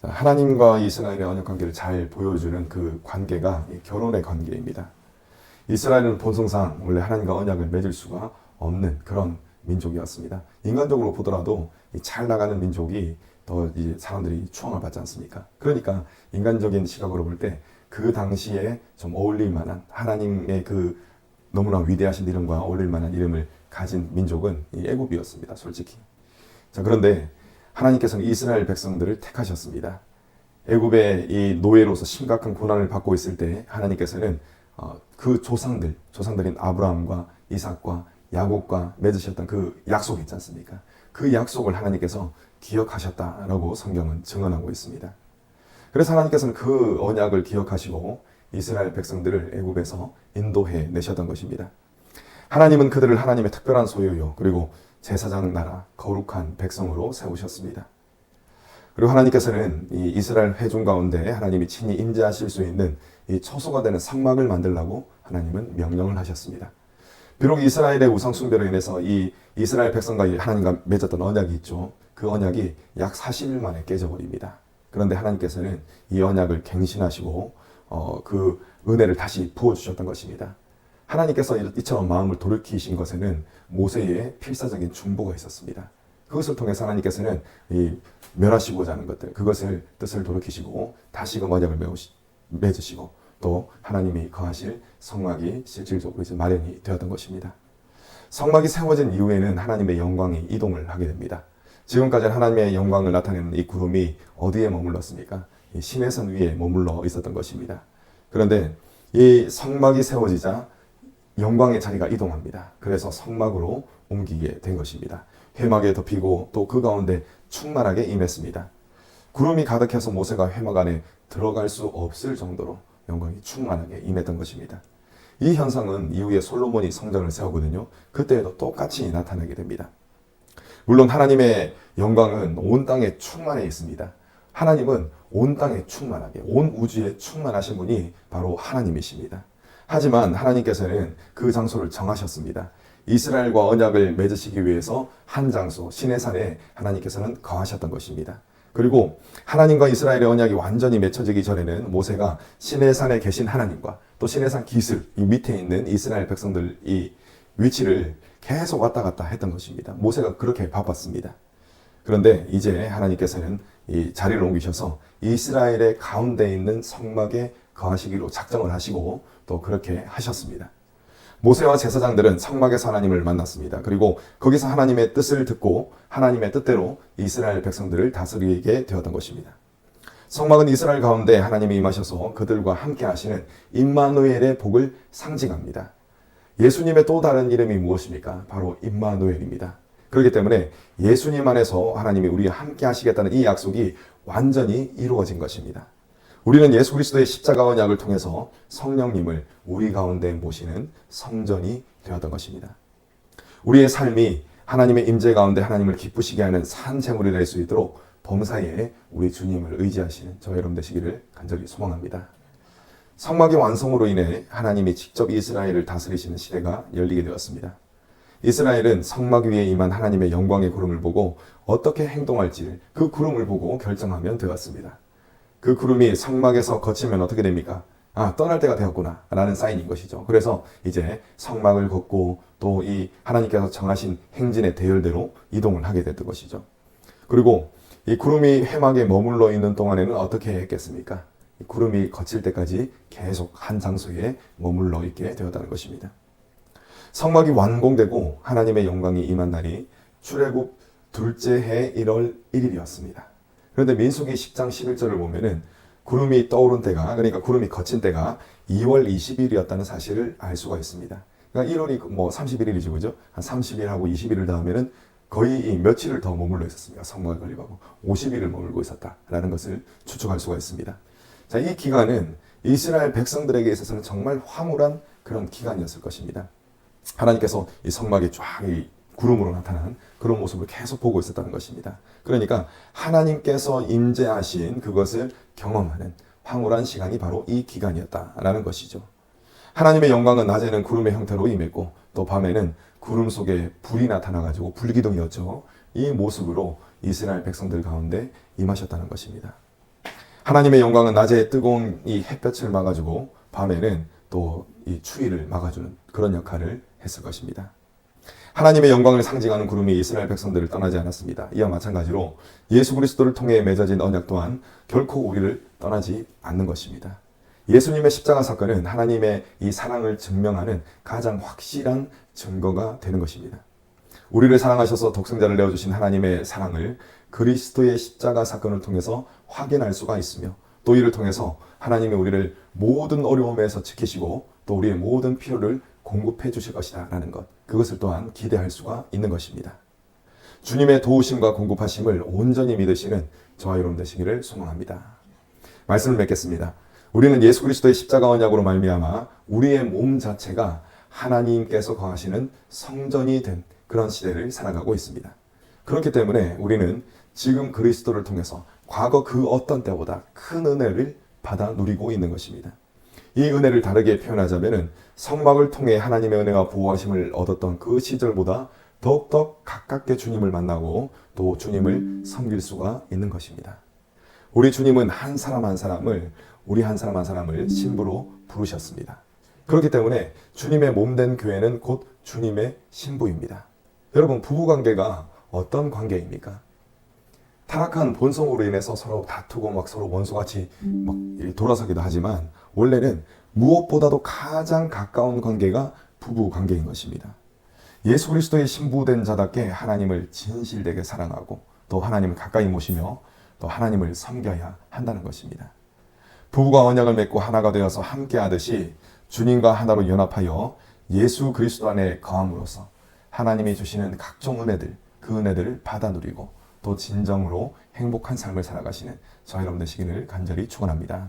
하나님과 이스라엘의 언약 관계를 잘 보여주는 그 관계가 결혼의 관계입니다. 이스라엘은 본성상 원래 하나님과 언약을 맺을 수가 없는 그런 민족이었습니다. 인간적으로 보더라도 잘 나가는 민족이 더 사람들이 추앙을 받지 않습니까? 그러니까 인간적인 시각으로 볼 때 그 당시에 좀 어울릴 만한 하나님의 그 너무나 위대하신 이름과 어울릴 만한 이름을 가진 민족은 이 애굽이었습니다. 솔직히. 자, 그런데 하나님께서는 이스라엘 백성들을 택하셨습니다. 애굽의 이 노예로서 심각한 고난을 받고 있을 때 하나님께서는 그 조상들인 아브라함과 이삭과 야곱과 맺으셨던 그 약속 있지 않습니까? 그 약속을 하나님께서 기억하셨다라고 성경은 증언하고 있습니다. 그래서 하나님께서는 그 언약을 기억하시고 이스라엘 백성들을 애굽에서 인도해 내셨던 것입니다. 하나님은 그들을 하나님의 특별한 소유요 그리고 제사장 나라 거룩한 백성으로 세우셨습니다. 그리고 하나님께서는 이 이스라엘 회중 가운데 하나님이 친히 임재하실 수 있는 이 처소가 되는 성막을 만들라고 하나님은 명령을 하셨습니다. 비록 이스라엘의 우상 숭배로 인해서 이 이스라엘 백성과 하나님과 맺었던 언약이 있죠. 그 언약이 약 40일 만에 깨져버립니다. 그런데 하나님께서는 이 언약을 갱신하시고 그 은혜를 다시 부어주셨던 것입니다. 하나님께서 이처럼 마음을 돌이키신 것에는 모세의 필사적인 중보가 있었습니다. 그것을 통해서 하나님께서는 이 멸하시고자 하는 것들, 그것을 뜻을 돌이키시고 다시금 언약을 맺으시고 또 하나님이 거하실 성막이 실질적으로 이제 마련이 되었던 것입니다. 성막이 세워진 이후에는 하나님의 영광이 이동을 하게 됩니다. 지금까지는 하나님의 영광을 나타내는 이 구름이 어디에 머물렀습니까? 이 시내산 위에 머물러 있었던 것입니다. 그런데 이 성막이 세워지자 영광의 자리가 이동합니다. 그래서 성막으로 옮기게 된 것입니다. 회막에 덮이고 또 그 가운데 충만하게 임했습니다. 구름이 가득해서 모세가 회막 안에 들어갈 수 없을 정도로 영광이 충만하게 임했던 것입니다. 이 현상은 이후에 솔로몬이 성전을 세우거든요. 그때에도 똑같이 나타나게 됩니다. 물론 하나님의 영광은 온 땅에 충만해 있습니다. 하나님은 온 땅에 충만하게, 온 우주에 충만하신 분이 바로 하나님이십니다. 하지만 하나님께서는 그 장소를 정하셨습니다. 이스라엘과 언약을 맺으시기 위해서 한 장소, 시내산에 하나님께서는 거하셨던 것입니다. 그리고 하나님과 이스라엘의 언약이 완전히 맺혀지기 전에는 모세가 시내산에 계신 하나님과 또 시내산 기슭, 이 밑에 있는 이스라엘 백성들 이 위치를 계속 왔다 갔다 했던 것입니다. 모세가 그렇게 바빴습니다. 그런데 이제 하나님께서는 이 자리를 옮기셔서 이스라엘의 가운데 있는 성막에 거하시기로 작정을 하시고 또 그렇게 하셨습니다. 모세와 제사장들은 성막에서 하나님을 만났습니다. 그리고 거기서 하나님의 뜻을 듣고 하나님의 뜻대로 이스라엘 백성들을 다스리게 되었던 것입니다. 성막은 이스라엘 가운데 하나님이 임하셔서 그들과 함께 하시는 임마누엘의 복을 상징합니다. 예수님의 또 다른 이름이 무엇입니까? 바로 임마누엘입니다. 그렇기 때문에 예수님 안에서 하나님이 우리와 함께 하시겠다는 이 약속이 완전히 이루어진 것입니다. 우리는 예수 그리스도의 십자가 언약을 통해서 성령님을 우리 가운데 모시는 성전이 되었던 것입니다. 우리의 삶이 하나님의 임재 가운데 하나님을 기쁘시게 하는 산 제물이 될 수 있도록 범사에 우리 주님을 의지하시는 저 여러분 되시기를 간절히 소망합니다. 성막의 완성으로 인해 하나님이 직접 이스라엘을 다스리시는 시대가 열리게 되었습니다. 이스라엘은 성막 위에 임한 하나님의 영광의 구름을 보고 어떻게 행동할지를 그 구름을 보고 결정하면 되었습니다. 그 구름이 성막에서 거치면 어떻게 됩니까? 떠날 때가 되었구나 라는 사인인 것이죠. 그래서 이제 성막을 걷고 또 이 하나님께서 정하신 행진의 대열대로 이동을 하게 됐던 것이죠. 그리고 이 구름이 회막에 머물러 있는 동안에는 어떻게 했겠습니까? 이 구름이 거칠 때까지 계속 한 장소에 머물러 있게 되었다는 것입니다. 성막이 완공되고 하나님의 영광이 임한 날이 출애굽 둘째 해 1월 1일이었습니다. 그런데 민수기 10장 11절을 보면은 구름이 떠오른 때가, 그러니까 구름이 거친 때가 2월 20일이었다는 사실을 알 수가 있습니다. 그러니까 1월이 뭐 31일이죠, 그죠? 한 30일하고 20일을 더하면은 거의 며칠을 더 머물러 있었습니다. 성막을 건립하고 50일을 머물고 있었다라는 것을 추측할 수가 있습니다. 자, 이 기간은 이스라엘 백성들에게 있어서는 정말 화물한 그런 기간이었을 것입니다. 하나님께서 이 성막에 쫙 이 구름으로 나타난 그런 모습을 계속 보고 있었다는 것입니다. 그러니까 하나님께서 임재하신 그것을 경험하는 황홀한 시간이 바로 이 기간이었다라는 것이죠. 하나님의 영광은 낮에는 구름의 형태로 임했고 또 밤에는 구름 속에 불이 나타나가지고 불기둥이었죠. 이 모습으로 이스라엘 백성들 가운데 임하셨다는 것입니다. 하나님의 영광은 낮에 뜨거운 이 햇볕을 막아주고 밤에는 또 이 추위를 막아주는 그런 역할을 했을 것입니다. 하나님의 영광을 상징하는 구름이 이스라엘 백성들을 떠나지 않았습니다. 이와 마찬가지로 예수 그리스도를 통해 맺어진 언약 또한 결코 우리를 떠나지 않는 것입니다. 예수님의 십자가 사건은 하나님의 이 사랑을 증명하는 가장 확실한 증거가 되는 것입니다. 우리를 사랑하셔서 독생자를 내어주신 하나님의 사랑을 그리스도의 십자가 사건을 통해서 확인할 수가 있으며, 또 이를 통해서 하나님이 우리를 모든 어려움에서 지키시고 또 우리의 모든 필요를 공급해 주실 것이다 라는 것, 그것을 또한 기대할 수가 있는 것입니다. 주님의 도우심과 공급하심을 온전히 믿으시는 저와 여러분 되시기를 소망합니다. 말씀을 맺겠습니다. 우리는 예수 그리스도의 십자가 언약으로 말미암아 우리의 몸 자체가 하나님께서 거하시는 성전이 된 그런 시대를 살아가고 있습니다. 그렇기 때문에 우리는 지금 그리스도를 통해서 과거 그 어떤 때보다 큰 은혜를 받아 누리고 있는 것입니다. 이 은혜를 다르게 표현하자면 성막을 통해 하나님의 은혜와 보호하심을 얻었던 그 시절보다 더욱더 가깝게 주님을 만나고 또 주님을 섬길 수가 있는 것입니다. 우리 주님은 한 사람 한 사람을, 우리 한 사람 한 사람을 신부로 부르셨습니다. 그렇기 때문에 주님의 몸된 교회는 곧 주님의 신부입니다. 여러분, 부부관계가 어떤 관계입니까? 타락한 본성으로 인해서 서로 다투고 막 서로 원수같이 막 돌아서기도 하지만 원래는 무엇보다도 가장 가까운 관계가 부부 관계인 것입니다. 예수 그리스도의 신부된 자답게 하나님을 진실되게 사랑하고 또 하나님을 가까이 모시며 또 하나님을 섬겨야 한다는 것입니다. 부부가 언약을 맺고 하나가 되어서 함께 하듯이 주님과 하나로 연합하여 예수 그리스도 안에 거함으로써 하나님이 주시는 각종 은혜들, 그 은혜들을 받아 누리고 또 진정으로 행복한 삶을 살아가시는 저와 여러분 되시기를 간절히 축원합니다.